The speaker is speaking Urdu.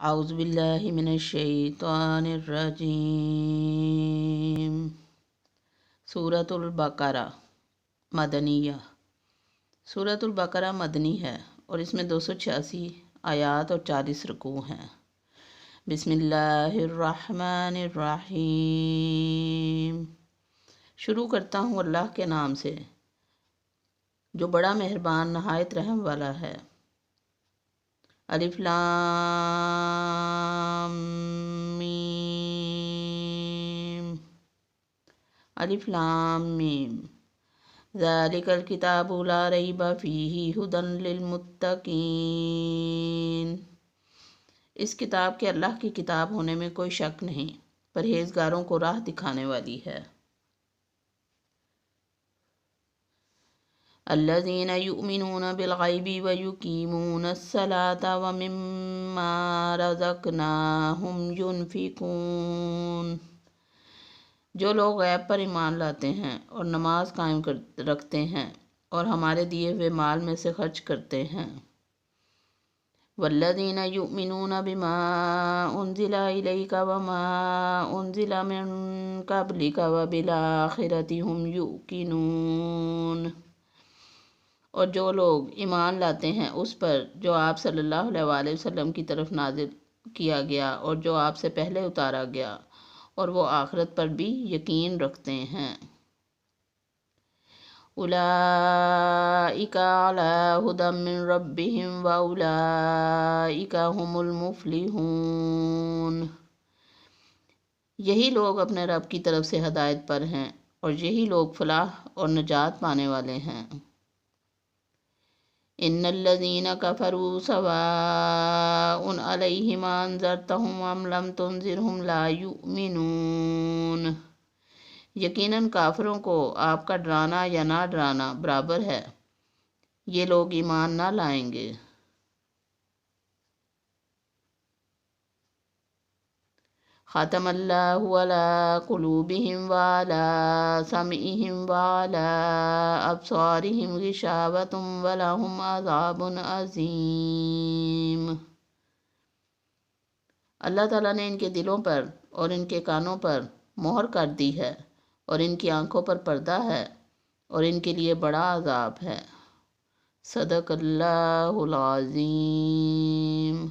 اعوذ باللہ من الشیطان الرجیم۔ سورۃ البقرہ مدنیہ۔ سورۃ البقرہ مدنی ہے اور اس میں 286 آیات اور 40 رکوع ہیں۔ بسم اللہ الرحمن الرحیم۔ شروع کرتا ہوں اللہ کے نام سے جو بڑا مہربان نہایت رحم والا ہے۔ الف لام میم۔ الف لام میم۔ ذالک الکتاب لا ریب فیہ ھدی للمتقین۔ اس کتاب کے اللہ کی کتاب ہونے میں کوئی شک نہیں، پرہیزگاروں کو راہ دکھانے والی ہے۔ الذین یؤمنون بالغیب ویقیمون الصلاۃ ومما رزقناہم ینفقون۔ جو لوگ غیب پر ایمان لاتے ہیں اور نماز قائم رکھتے ہیں اور ہمارے دیے ہوئے مال میں سے خرچ کرتے ہیں۔ والذین یؤمنون بما انزل الیک وما انزل من قبلک وبالآخرۃ ھم یوقنون۔ اور جو لوگ ایمان لاتے ہیں اس پر جو آپ صلی اللہ علیہ وآلہ وسلم کی طرف نازل کیا گیا اور جو آپ سے پہلے اتارا گیا، اور وہ آخرت پر بھی یقین رکھتے ہیں۔ اولئک علی ھدی من ربہم واولئک ھم المفلحون۔ یہی لوگ اپنے رب کی طرف سے ہدایت پر ہیں اور یہی لوگ فلاح اور نجات پانے والے ہیں۔ ان الذین کفروا سواء علیہم انذرتہم ام لم تنذرہم لا یؤمنون۔ یقیناً کافروں کو آپ کا ڈرانا یا نہ ڈرانا برابر ہے، یہ لوگ ایمان نہ لائیں گے۔ ختم اللہ علی قلوبہم وعلی سمعہم وعلی ابصارہم غشاوۃ ولہم عذاب عظیم۔ اللہ تعالیٰ نے ان کے دلوں پر اور ان کے کانوں پر مہر کر دی ہے اور ان کی آنکھوں پر پردہ ہے اور ان کے لیے بڑا عذاب ہے۔ صدق اللہ العظیم۔